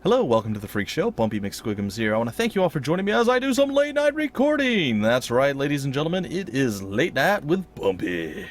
Hello, welcome to the Freak Show. Bumpy McSquigums here. I want to thank you all for joining me as I do some late night recording. That's right, ladies and gentlemen, it is Late Night with Bumpy.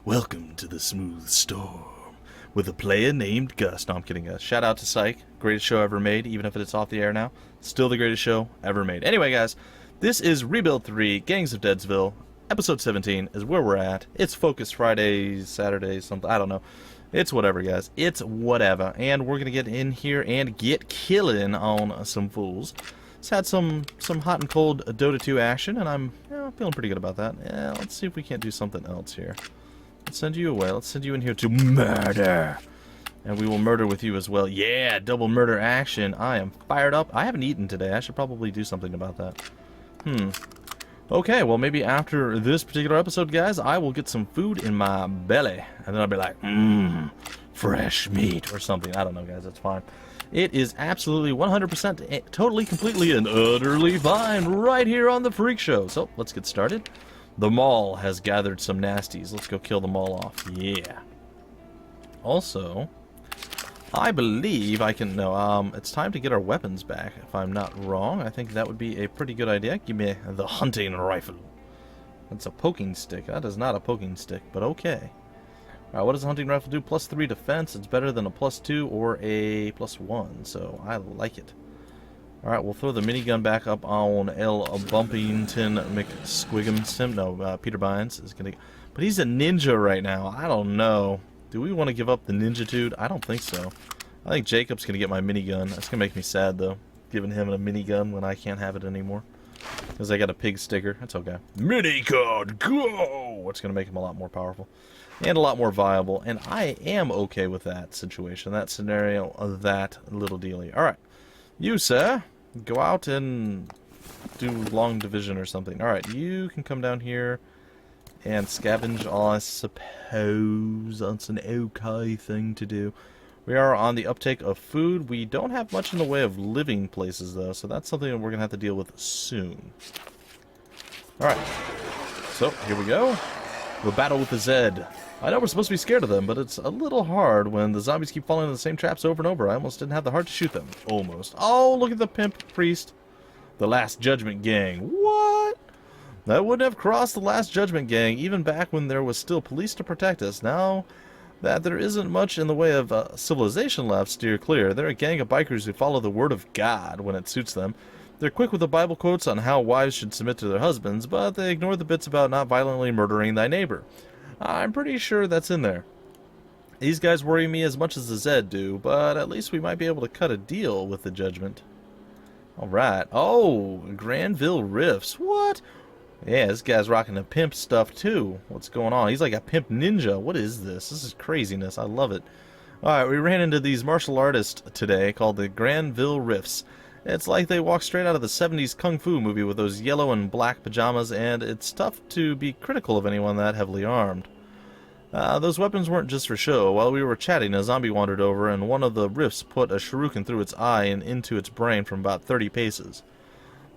Welcome to the smooth storm with a player named Gus. No, I'm kidding. Shout out to Psych. Greatest show ever made, even if it's off the air now. Still the greatest show ever made. Anyway, guys, this is Rebuild 3, Gangs of Deadsville. Episode 17 is where we're at. It's Focus Friday, Saturday, something. I don't know. It's whatever, guys. It's whatever. And we're going to get in here and get killing on some fools. It's had some hot and cold Dota 2 action, and I'm feeling pretty good about that. Yeah, let's see if we can't do something else here. Let's send you away. Let's send you in here to murder. And we will murder with you as well. Yeah, double murder action. I am fired up. I haven't eaten today. I should probably do something about that. Okay, well, maybe after this particular episode, guys, I will get some food in my belly. And then I'll be like, fresh meat or something. I don't know, guys. That's fine. It is absolutely 100% totally, completely, and utterly fine right here on the Freak Show. So, let's get started. The mall has gathered some nasties. Let's go kill them all off. Yeah. Also, I believe I can... No, it's time to get our weapons back, if I'm not wrong. I think that would be a pretty good idea. Give me the hunting rifle. That's a poking stick. That is not a poking stick, but okay. Alright, what does the hunting rifle do? +3 defense. It's better than a +2 or a +1, so I like it. Alright, we'll throw the minigun back up on L. Bumpington McSquigumson. No, Peter Bynes is going to... But he's a ninja right now. I don't know. Do we want to give up the ninja-tude? I don't think so. I think Jacob's going to get my minigun. That's going to make me sad, though, giving him a minigun when I can't have it anymore. Because I got a pig sticker. That's okay. Minigun, go! It's going to make him a lot more powerful. And a lot more viable. And I am okay with that situation, that scenario, that little dealie. Alright. You, sir, go out and do long division or something. Alright, you can come down here and scavenge, I suppose. That's an okay thing to do. We are on the uptake of food. We don't have much in the way of living places, though, so that's something that we're going to have to deal with soon. Alright. So, here we go. The battle with the Zed. I know we're supposed to be scared of them, but it's a little hard when the zombies keep falling into the same traps over and over. I almost didn't have the heart to shoot them. Almost. Oh, look at the pimp priest. The Last Judgement gang. What? That wouldn't have crossed the Last Judgement gang even back when there was still police to protect us. Now that there isn't much in the way of civilization left, steer clear. They're a gang of bikers who follow the word of God when it suits them. They're quick with the Bible quotes on how wives should submit to their husbands, but they ignore the bits about not violently murdering thy neighbor. I'm pretty sure that's in there. These guys worry me as much as the Zed do, but at least we might be able to cut a deal with the Judgment. Alright. Oh, Granville Rifts. What? Yeah, this guy's rocking the pimp stuff, too. What's going on? He's like a pimp ninja. What is this? This is craziness. I love it. Alright, we ran into these martial artists today called the Granville Rifts. It's like they walked straight out of the 70s Kung Fu movie with those yellow and black pajamas, and it's tough to be critical of anyone that heavily armed. Those weapons weren't just for show. While we were chatting, a zombie wandered over, and one of the Rifts put a shuriken through its eye and into its brain from about 30 paces.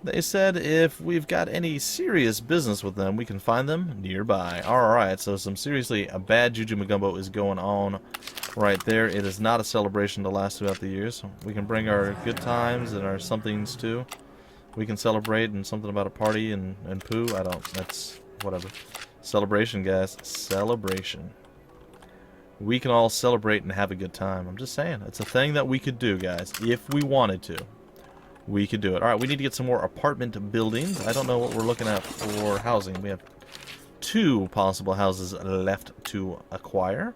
They said if we've got any serious business with them, we can find them nearby. Alright, so some seriously a bad Juju Magumbo is going on right there. It is not a celebration to last throughout the years. We can bring our good times and our somethings too. We can celebrate and something about a party and poo. I don't, that's whatever. Celebration, guys. Celebration. We can all celebrate and have a good time. I'm just saying. It's a thing that we could do, guys, if we wanted to. We could do it. Alright, we need to get some more apartment buildings. I don't know what we're looking at for housing. We have 2 possible houses left to acquire.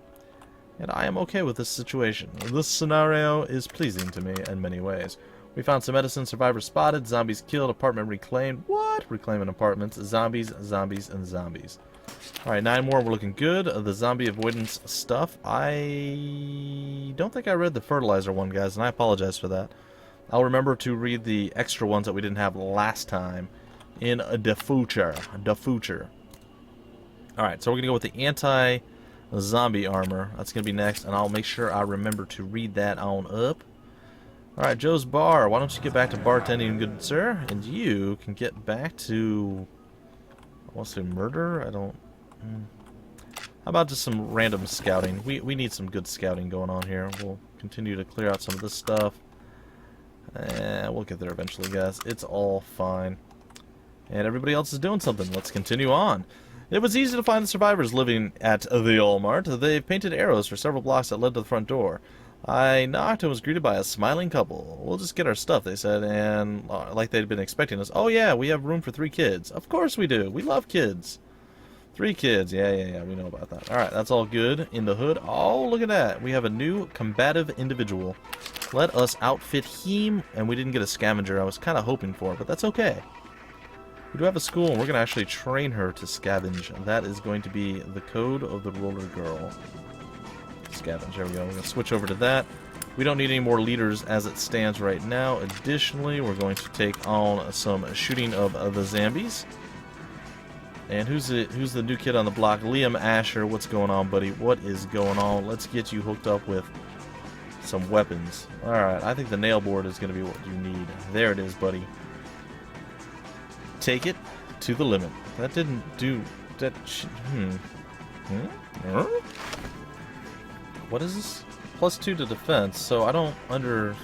And I am okay with this situation. This scenario is pleasing to me in many ways. We found some medicine, survivors spotted, zombies killed, apartment reclaimed. What? Reclaiming apartments. Zombies, zombies, and zombies. Alright, 9 more. We're looking good. The zombie avoidance stuff. I don't think I read the fertilizer one, guys, and I apologize for that. I'll remember to read the extra ones that we didn't have last time in the future. Alright, so we're going to go with the anti-zombie armor. That's going to be next, and I'll make sure I remember to read that on up. Alright, Joe's Bar. Why don't you get back to bartending, good sir? And you can get back to... I want to say murder? I don't... How about just some random scouting? We need some good scouting going on here. We'll continue to clear out some of this stuff. We'll get there eventually, guys. It's all fine. And everybody else is doing something. Let's continue on. It was easy to find the survivors living at the OL Mart. They've painted arrows for several blocks that led to the front door. I knocked and was greeted by a smiling couple. We'll just get our stuff, they said, and like they'd been expecting us. Oh yeah, we have room for 3 kids. Of course we do. We love kids. 3 kids. Yeah. We know about that. Alright, that's all good. In the hood. Oh, look at that. We have a new combative individual. Let us outfit him. And we didn't get a scavenger I was kind of hoping for, but that's okay. We do have a school, and we're going to actually train her to scavenge. And that is going to be the code of the roller girl. Scavenge. There we go. We're going to switch over to that. We don't need any more leaders as it stands right now. Additionally, we're going to take on some shooting of the zombies. And who's the new kid on the block? Liam Asher. What's going on, buddy? What is going on? Let's get you hooked up with some weapons. Alright, I think the nail board is going to be what you need. There it is, buddy. Take it to the limit. That didn't do... that... What is this? +2 to defense, so I don't under...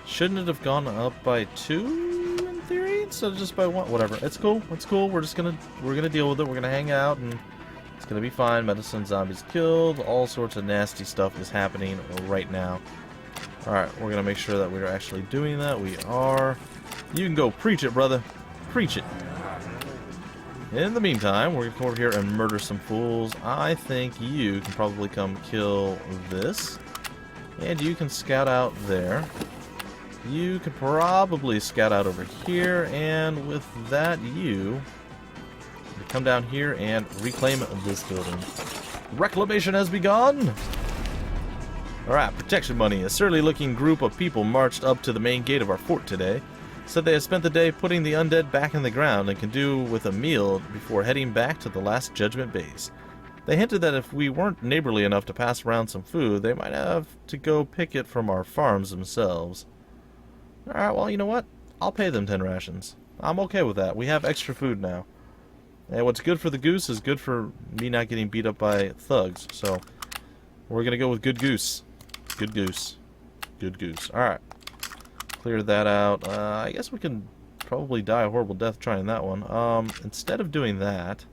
Shouldn't it have gone up by 2 in theory instead of just by 1? Whatever. It's cool. It's cool. We're gonna deal with it. We're gonna hang out and it's gonna be fine. Medicine zombies killed. All sorts of nasty stuff is happening right now. Alright, we're gonna make sure that we're actually doing that. We are. You can go preach it, brother. Preach it. In the meantime, we're going to come over here and murder some fools. I think you can probably come kill this. And you can scout out there. You could probably scout out over here. And with that, you come down here and reclaim this building. Reclamation has begun! Alright, protection money. A surly looking group of people marched up to the main gate of our fort today. Said they had spent the day putting the undead back in the ground and can do with a meal before heading back to the Last Judgement base. They hinted that if we weren't neighborly enough to pass around some food, they might have to go pick it from our farms themselves. Alright, well, you know what? I'll pay them 10 rations. I'm okay with that. We have extra food now. And what's good for the goose is good for me not getting beat up by thugs. So, we're going to go with good goose. Good goose. Good goose. Alright. Clear that out. I guess we can probably die a horrible death trying that one. Instead of doing that,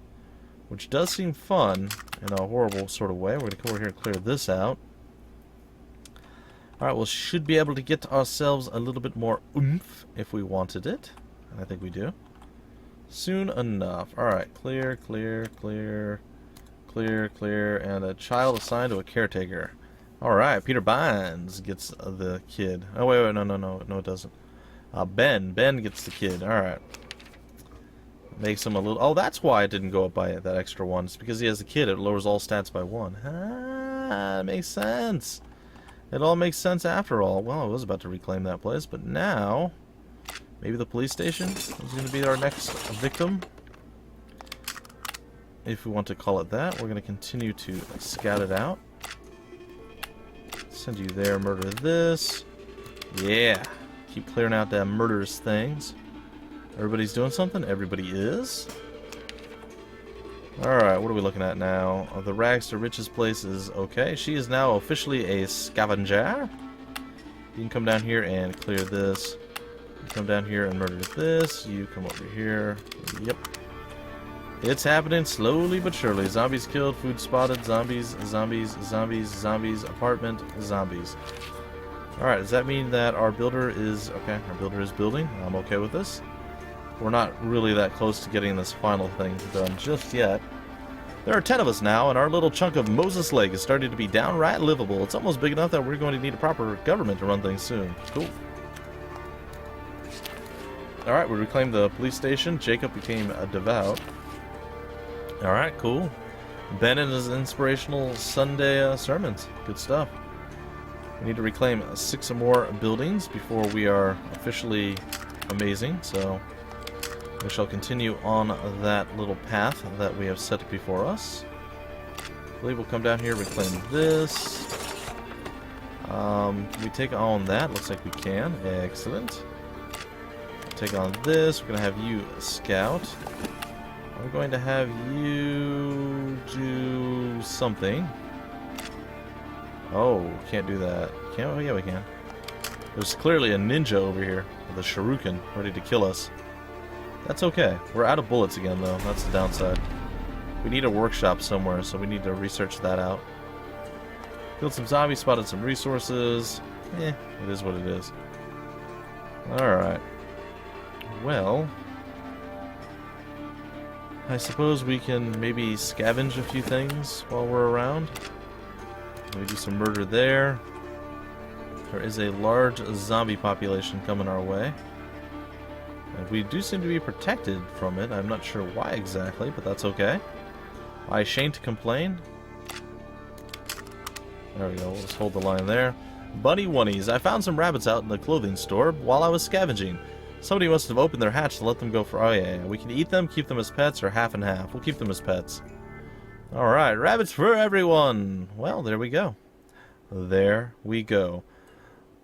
which does seem fun in a horrible sort of way, we're going to come over here and clear this out. Alright, we should be able to get ourselves a little bit more oomph if we wanted it. And I think we do. Soon enough. Alright, clear, and a child assigned to a caretaker. Alright, Peter Bynes gets the kid. Oh, wait, no, it doesn't. Ben gets the kid. Alright. Makes him a little... Oh, that's why it didn't go up by that extra 1. It's because he has a kid. It lowers all stats by 1. Ah, makes sense. It all makes sense after all. Well, I was about to reclaim that place, but now... Maybe the police station is going to be our next victim. If we want to call it that. We're going to continue to scout it out. Send you there, murder this. Yeah. Keep clearing out that murderous things. Everybody's doing something? Everybody is. Alright, what are we looking at now? The rags to riches place is okay. She is now officially a scavenger. You can come down here and clear this. You come down here and murder this. You come over here. Yep. It's happening slowly but surely. Zombies killed, food spotted, zombies, apartment, zombies. Alright, does that mean that our builder is... Okay, our builder is building. I'm okay with this. We're not really that close to getting this final thing done just yet. There are 10 of us now, and our little chunk of Moses Lake is starting to be downright livable. It's almost big enough that we're going to need a proper government to run things soon. Cool. Alright, we reclaimed the police station. Jacob became a devout. Alright, cool. Ben and his inspirational Sunday sermons. Good stuff. We need to reclaim 6 more buildings before we are officially amazing, so we shall continue on that little path that we have set before us. I believe we'll come down here, reclaim this. Can we take on that? Looks like we can. Excellent. Take on this. We're going to have you scout. I'm going to have you do something. Oh, can't do that. Can't? Oh, yeah, we can. There's clearly a ninja over here with a shuriken ready to kill us. That's okay. We're out of bullets again, though. That's the downside. We need a workshop somewhere, so we need to research that out. Killed some zombies, spotted some resources. It is what it is. Alright. Well, I suppose we can maybe scavenge a few things while we're around. We do some murder there. There is a large zombie population coming our way. And we do seem to be protected from it. I'm not sure why exactly, but that's okay. I shan't complain. There we go. We'll just hold the line there. Bunny Wunnies. I found some rabbits out in the clothing store while I was scavenging. Somebody must have opened their hatch to let them go for... Oh, yeah. We can eat them, keep them as pets, or half and half. We'll keep them as pets. Alright. Rabbits for everyone. Well, there we go. There we go.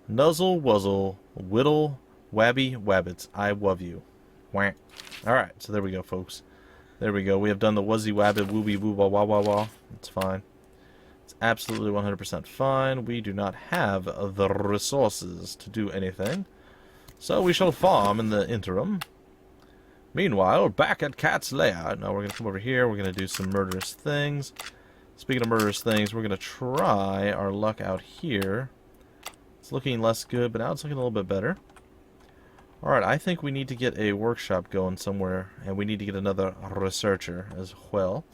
Nuzzle, wuzzle, whittle, wabby, wabbits. I love you. Wah. Alright. So there we go, folks. There we go. We have done the wuzzy wabbit wooby woo wah wah wah wah. It's fine. It's absolutely 100% fine. We do not have the resources to do anything. So we shall farm in the interim. Meanwhile, back at Cat's Lair. Now we're going to come over here. We're going to do some murderous things. Speaking of murderous things, we're going to try our luck out here. It's looking less good, but now it's looking a little bit better. Alright, I think we need to get a workshop going somewhere, and we need to get another researcher as well.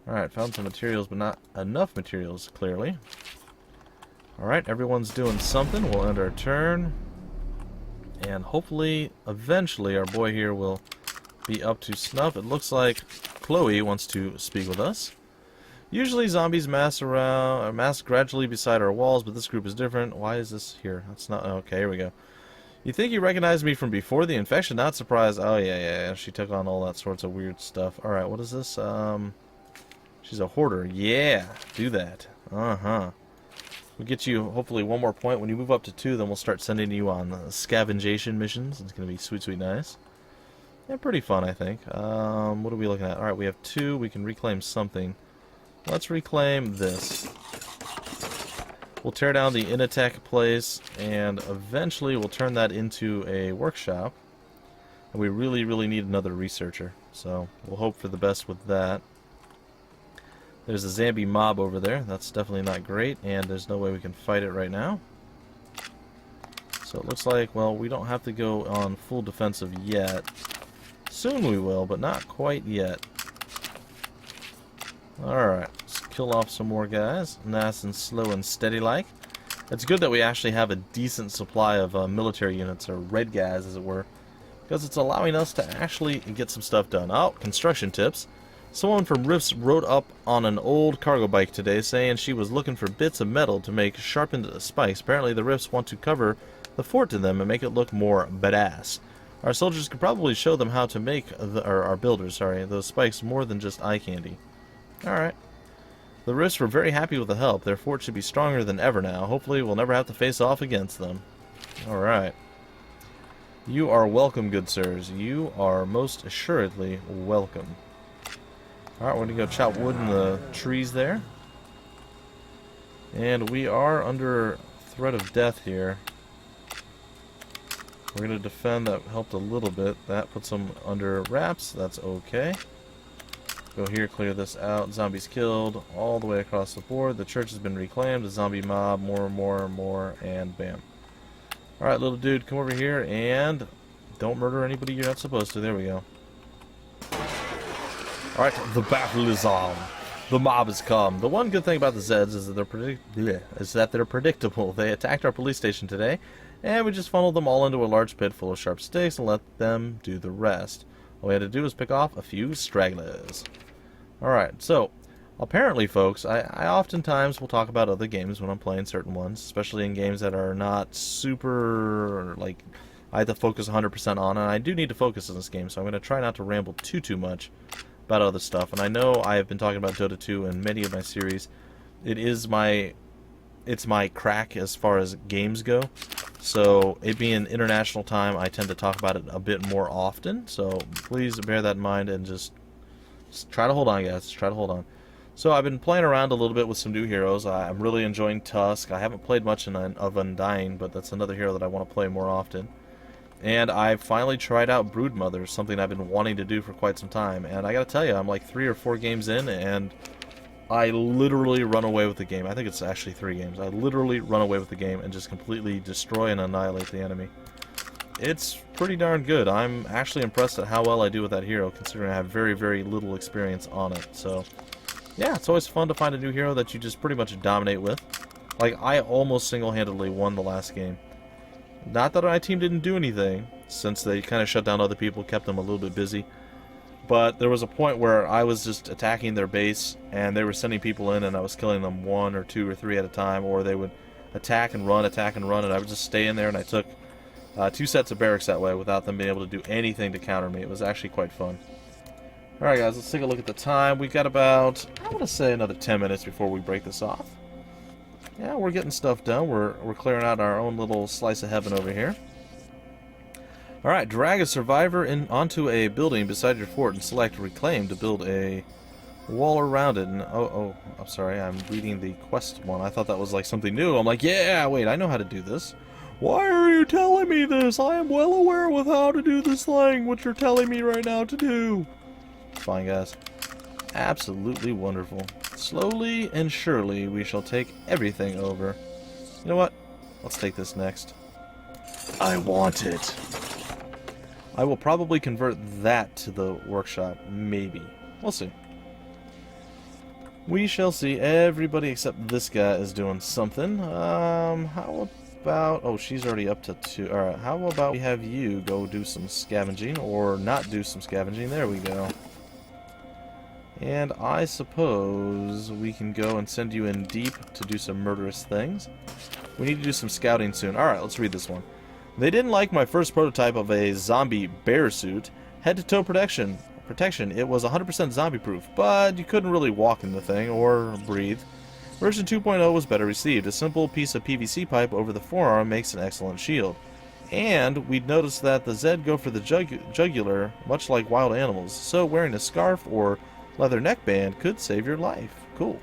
Alright, found some materials, but not enough materials, clearly. Alright, everyone's doing something. We'll end our turn. And hopefully, eventually, our boy here will be up to snuff. It looks like Chloe wants to speak with us. Usually zombies mass gradually beside our walls, but this group is different. Why is this here? That's not... Okay, here we go. You think you recognized me from before the infection? Not surprised. Oh, yeah. She took on all that sorts of weird stuff. Alright, what is this? She's a hoarder. Yeah, do that. Uh-huh. We'll get you, hopefully, one more point. When you move up to 2, then we'll start sending you on scavengation missions. It's going to be sweet, sweet nice. Yeah, pretty fun, I think. What are we looking at? Alright, we have 2. We can reclaim something. Let's reclaim this. We'll tear down the Inattack place, and eventually we'll turn that into a workshop. And we really, really need another researcher. So, we'll hope for the best with that. There's a zombie mob over there. That's definitely not great, and there's no way we can fight it right now. So it looks like, well, we don't have to go on full defensive yet. Soon we will, but not quite yet. Alright, let's kill off some more guys. Nice and slow and steady like. It's good that we actually have a decent supply of military units, or red guys as it were, because it's allowing us to actually get some stuff done. Oh, construction tips. Someone from Rifts rode up on an old cargo bike today saying she was looking for bits of metal to make sharpened spikes. Apparently the Rifts want to cover the fort to them and make it look more badass. Our soldiers could probably show them how to make, our builders, sorry, those spikes more than just eye candy. Alright. The Rifts were very happy with the help. Their fort should be stronger than ever now. Hopefully we'll never have to face off against them. Alright. You are welcome, good sirs. You are most assuredly welcome. Alright, we're going to go chop wood in the trees there. And we are under threat of death here. We're going to defend. That helped a little bit. That puts them under wraps. That's okay. Go here, clear this out. Zombies killed all the way across the board. The church has been reclaimed. A zombie mob. More, and bam. Alright, little dude, come over here and don't murder anybody you're not supposed to. There we go. Alright, the battle is on. The mob has come. The one good thing about the Zeds is that they're predictable. They attacked our police station today, and we just funneled them all into a large pit full of sharp sticks and let them do the rest. All we had to do was pick off a few stragglers. Alright, so, apparently, folks, I oftentimes will talk about other games when I'm playing certain ones, especially in games that are not super, like, I have to focus 100% on, and I do need to focus on this game, so I'm going to try not to ramble too much about other stuff. And I know I have been talking about Dota 2 in many of my series. It's my crack as far as games go. So it being international time, I tend to talk about it a bit more often. So please bear that in mind and just try to hold on, guys. Try to hold on. So I've been playing around a little bit with some new heroes. I'm really enjoying Tusk. I haven't played much of Undying, but that's another hero that I want to play more often. And I finally tried out Broodmother, something I've been wanting to do for quite some time. And I gotta tell you, I'm like 3 or 4 games in, and I literally run away with the game. I think it's actually 3 games. I literally run away with the game and just completely destroy and annihilate the enemy. It's pretty darn good. I'm actually impressed at how well I do with that hero, considering I have very, very little experience on it. So, yeah, it's always fun to find a new hero that you just pretty much dominate with. Like, I almost single-handedly won the last game. Not that my team didn't do anything, since they kind of shut down other people, kept them a little bit busy. But there was a point where I was just attacking their base, and they were sending people in, and I was killing them 1 or 2 or 3 at a time, or they would attack and run, and I would just stay in there, and I took 2 sets of barracks that way without them being able to do anything to counter me. It was actually quite fun. Alright guys, let's take a look at the time. We've got about, I want to say, another 10 minutes before we break this off. Yeah, we're getting stuff done. We're clearing out our own little slice of heaven over here. Alright, drag a survivor onto a building beside your fort and select reclaim to build a wall around it. And I'm sorry, I'm reading the quest one. I thought that was like something new. I'm like, yeah, wait, I know how to do this. Why are you telling me this? I am well aware with how to do this thing, what you're telling me right now to do. Fine, guys. Absolutely wonderful. Slowly and surely we shall take everything over. You know what? Let's take this next. I want it. I will probably convert that to the workshop. Maybe. We'll see. We shall see. Everybody except this guy is doing something. How about... Oh, she's already up to 2. Alright, how about we have you go do some scavenging, or not do some scavenging. There we go. And I suppose we can go and send you in deep to do some murderous things. We need to do some scouting soon. Alright, let's read this one. They didn't like my first prototype of a zombie bear suit. Head-to-toe protection. It was 100% zombie-proof, but you couldn't really walk in the thing or breathe. Version 2.0 was better received. A simple piece of PVC pipe over the forearm makes an excellent shield. And we'd noticed that the Zed go for the jugular, much like wild animals, so wearing a scarf or leather neckband could save your life. Cool.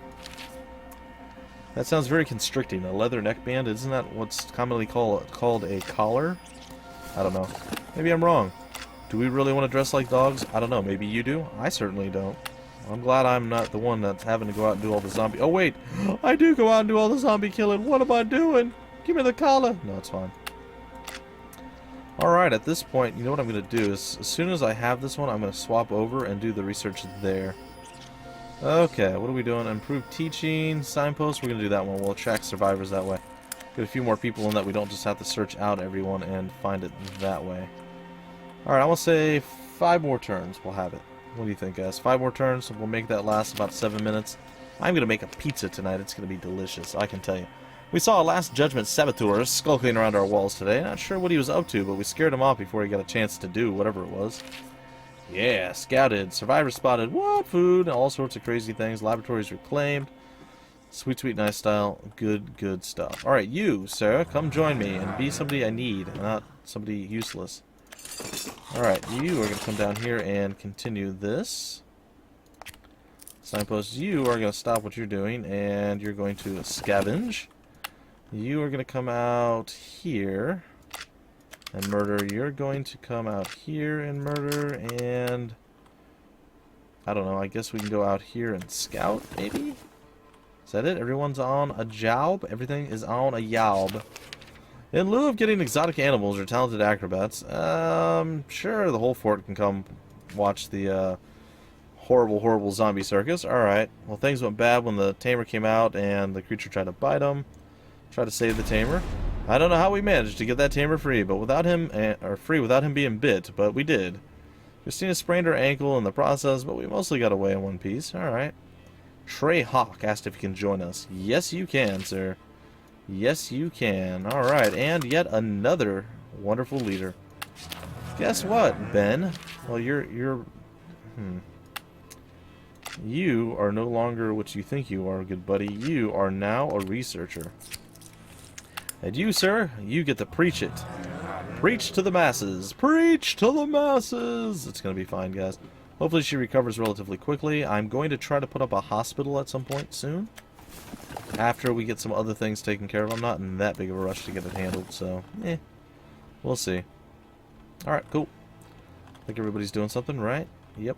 That sounds very constricting. A leather neckband, isn't that what's commonly called a collar? I don't know. Maybe I'm wrong. Do we really want to dress like dogs? I don't know. Maybe you do? I certainly don't. I'm glad I'm not the one that's having to go out and do all the zombie... Oh, wait! I do go out and do all the zombie killing. What am I doing? Give me the collar. No, it's fine. Alright, at this point, you know what I'm going to do is, as soon as I have this one, I'm going to swap over and do the research there. Okay, what are we doing? Improved teaching, signposts. We're going to do that one. We'll attract survivors that way. Get a few more people in that we don't just have to search out everyone and find it that way. Alright, I want to say 5 more turns. We'll have it. What do you think, guys? 5 more turns. We'll make that last about 7 minutes. I'm going to make a pizza tonight. It's going to be delicious, I can tell you. We saw a Last Judgement saboteur skulking around our walls today. Not sure what he was up to, but we scared him off before he got a chance to do whatever it was. Yeah, scouted. Survivors spotted. What? Food. All sorts of crazy things. Laboratories reclaimed. Sweet, sweet, nice style. Good, good stuff. Alright, you, Sarah, come join me and be somebody I need, not somebody useless. Alright, you are going to come down here and continue this. Signpost, you are going to stop what you're doing, and you're going to scavenge. You are going to come out here and murder. You're going to come out here and murder, and I don't know, I guess we can go out here and scout, maybe? Is that it? Everyone's on a job? Everything is on a job. In lieu of getting exotic animals or talented acrobats, sure, the whole fort can come watch the horrible, horrible zombie circus. Alright, well, things went bad when the tamer came out and the creature tried to bite him. Try to save the tamer. I don't know how we managed to get that tamer free, but without him, without him being bit, but we did. Christina sprained her ankle in the process, but we mostly got away in one piece. Alright. Trey Hawk asked if he can join us. Yes, you can, sir. Yes, you can. Alright, and yet another wonderful leader. Guess what, Ben? Well, you are no longer what you think you are, good buddy. You are now a researcher. And you, sir, you get to preach it. Preach to the masses. Preach to the masses. It's going to be fine, guys. Hopefully she recovers relatively quickly. I'm going to try to put up a hospital at some point soon. After we get some other things taken care of. I'm not in that big of a rush to get it handled, so, we'll see. Alright, cool. I think everybody's doing something, right? Yep.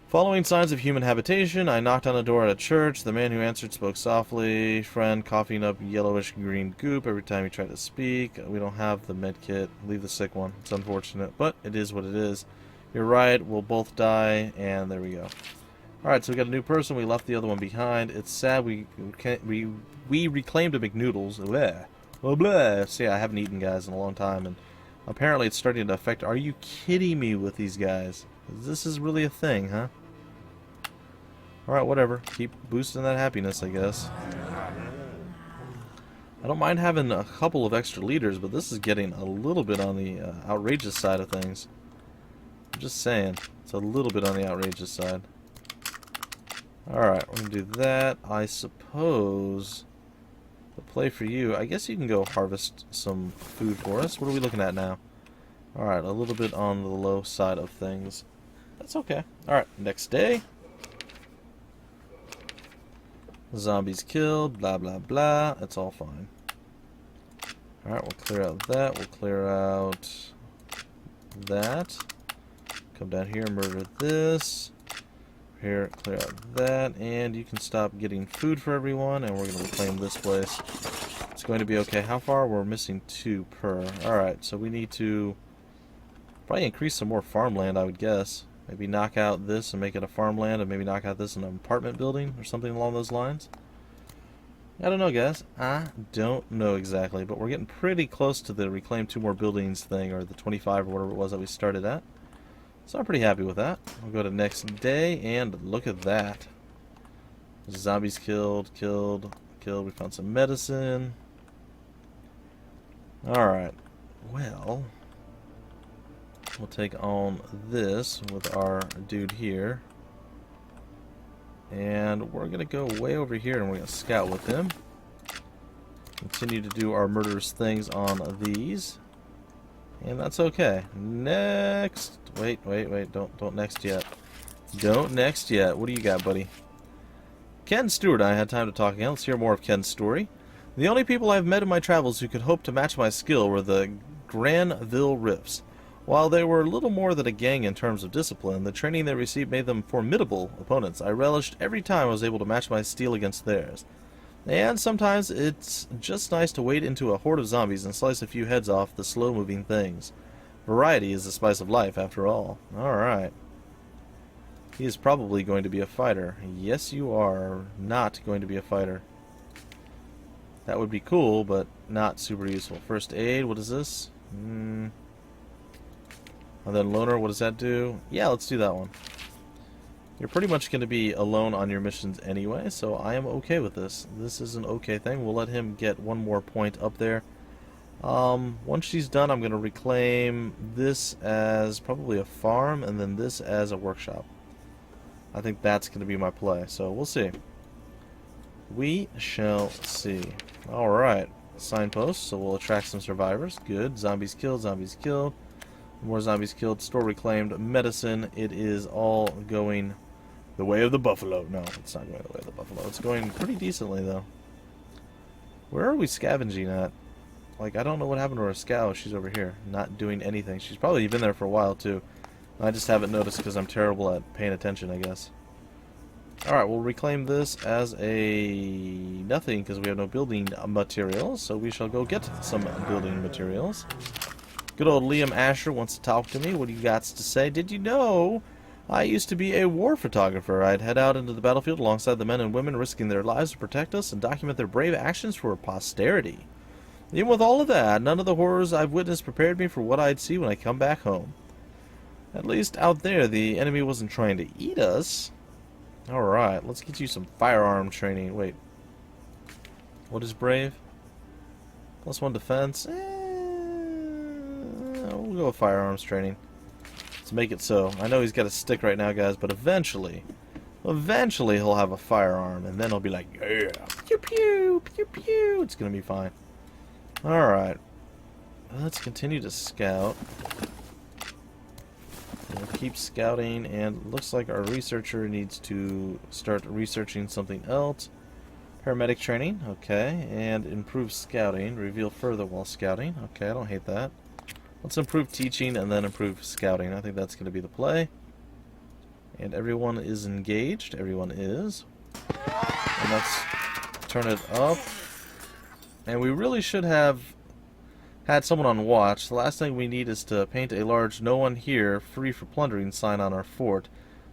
Following signs of human habitation, I knocked on a door at a church. The man who answered spoke softly. Friend, coughing up yellowish green goop every time he tried to speak. We don't have the med kit. Leave the sick one. It's unfortunate, but it is what it is. You're right. We'll both die, and there we go. Alright, so we got a new person. We left the other one behind. It's sad we reclaimed a McNoodles. Bleh. Oh, bleh. See, I haven't eaten, guys, in a long time, and apparently it's starting to affect... Are you kidding me with these guys? This is really a thing, huh? Alright, whatever. Keep boosting that happiness, I guess. I don't mind having a couple of extra leaders, but this is getting a little bit on the outrageous side of things. I'm just saying. It's a little bit on the outrageous side. Alright, we're going to do that. I suppose the play for you, I guess you can go harvest some food for us. What are we looking at now? Alright, a little bit on the low side of things. That's okay. Alright, next day. Zombies killed, blah blah blah. It's all fine. Alright, we'll clear out that. We'll clear out that. Come down here and murder this. Here, clear out that. And you can stop getting food for everyone. And we're going to reclaim this place. It's going to be okay. How far? We're missing 2 per. Alright, so we need to probably increase some more farmland, I would guess. Maybe knock out this and make it a farmland, and maybe knock out this in an apartment building or something along those lines. I don't know, guys. I don't know exactly, but we're getting pretty close to the reclaim 2 more buildings thing, or the 25 or whatever it was that we started at. So I'm pretty happy with that. We'll go to next day, and look at that. Zombies killed. We found some medicine. Alright. Well... we'll take on this with our dude here. And we're going to go way over here and we're going to scout with him. Continue to do our murderous things on these. And that's okay. Next. Wait. Don't next yet. Don't next yet. What do you got, buddy? Ken, Stewart and I had time to talk again. Let's hear more of Ken's story. The only people I've met in my travels who could hope to match my skill were the Granville Riffs. While they were little more than a gang in terms of discipline, the training they received made them formidable opponents. I relished every time I was able to match my steel against theirs. And sometimes it's just nice to wade into a horde of zombies and slice a few heads off the slow-moving things. Variety is the spice of life, after all. Alright. He is probably going to be a fighter. Yes, you are not going to be a fighter. That would be cool, but not super useful. First aid, what is this? And then loner, what does that do? Yeah, let's do that one. You're pretty much going to be alone on your missions anyway, so I am okay with this. This is an okay thing. We'll let him get 1 more point up there. Once she's done, I'm going to reclaim this as probably a farm, and then this as a workshop. I think that's going to be my play, so we'll see. We shall see. Alright, signpost, so we'll attract some survivors. Good. Zombies killed, zombies killed. More zombies killed, store reclaimed, medicine. It is all going the way of the buffalo. No, it's not going the way of the buffalo. It's going pretty decently, though. Where are we scavenging at? Like, I don't know what happened to our scow. She's over here, not doing anything. She's probably been there for a while, too. I just haven't noticed because I'm terrible at paying attention, I guess. Alright, we'll reclaim this as a nothing because we have no building materials. So we shall go get some building materials. Good old Liam Asher wants to talk to me. What do you got to say? Did you know I used to be a war photographer? I'd head out into the battlefield alongside the men and women risking their lives to protect us and document their brave actions for posterity. Even with all of that, none of the horrors I've witnessed prepared me for what I'd see when I come back home. At least out there, the enemy wasn't trying to eat us. Alright, let's get you some firearm training. Wait. What is brave? +1 defense. We'll go with firearms training. Let's make it so. I know he's got a stick right now, guys, but eventually he'll have a firearm, and then he'll be like, yeah, pew pew, pew pew. It's gonna be fine. Alright. Let's continue to scout. We'll keep scouting, and looks like our researcher needs to start researching something else. Paramedic training, okay, and improve scouting. Reveal further while scouting. Okay, I don't hate that. Let's improve teaching and then improve scouting. I think that's going to be the play. And everyone is engaged. Everyone is. And let's turn it up. And we really should have had someone on watch. The last thing we need is to paint a large "No one here, free for plundering" sign on our fort.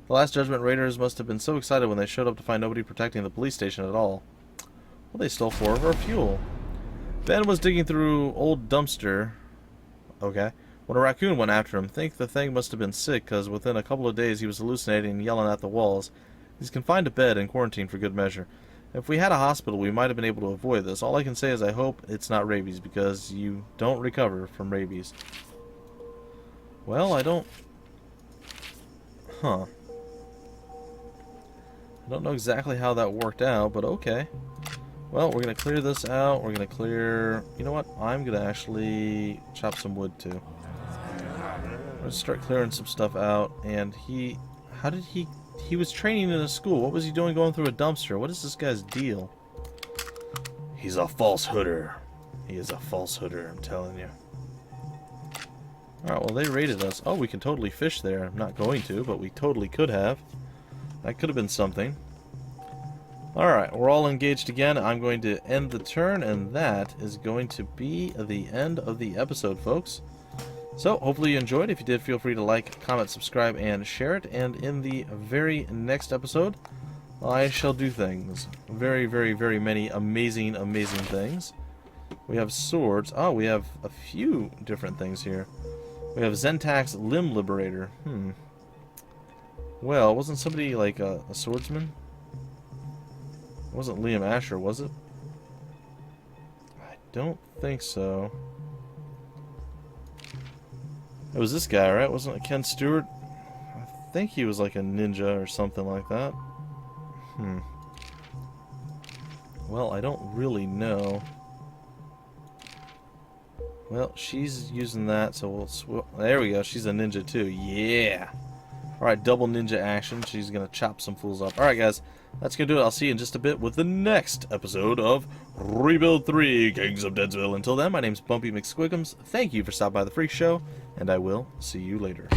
The Last Judgement raiders must have been so excited when they showed up to find nobody protecting the police station at all. Well, they stole 4 of our fuel. Ben was digging through old dumpster. Okay. When a raccoon went after him, think the thing must have been sick, because within a couple of days he was hallucinating and yelling at the walls. He's confined to bed and quarantined for good measure. If we had a hospital, we might have been able to avoid this. All I can say is I hope it's not rabies, because you don't recover from rabies. Well, I don't... Huh. I don't know exactly how that worked out, but okay. Well, we're going to clear this out. We're going to clear... You know what? I'm going to actually chop some wood, too. Let's start clearing some stuff out. And he... How did he... He was training in a school. What was he doing going through a dumpster? What is this guy's deal? He's a falsehooder. He is a falsehooder, I'm telling you. Alright, well, they raided us. Oh, we can totally fish there. I'm not going to, but we totally could have. That could have been something. Alright, we're all engaged again. I'm going to end the turn, and that is going to be the end of the episode, folks. So, hopefully you enjoyed. If you did, feel free to like, comment, subscribe, and share it. And in the very next episode, I shall do things. Very, very, very many amazing, amazing things. We have swords. Oh, we have a few different things here. We have Zentak's Limb Liberator. Well, wasn't somebody like a swordsman? It wasn't Liam Asher, was it? I don't think so. It was this guy, right? Wasn't it Ken Stewart? I think he was like a ninja or something like that. Well, I don't really know. Well, she's using that, so we'll... There we go. She's a ninja too. Yeah! Alright, double ninja action. She's gonna chop some fools up. Alright, guys. That's gonna do it. I'll see you in just a bit with the next episode of Rebuild 3 Kings of Deadsville. Until then, my name's Bumpy McSquiggums. Thank you for stopping by the Freak Show, and I will see you later.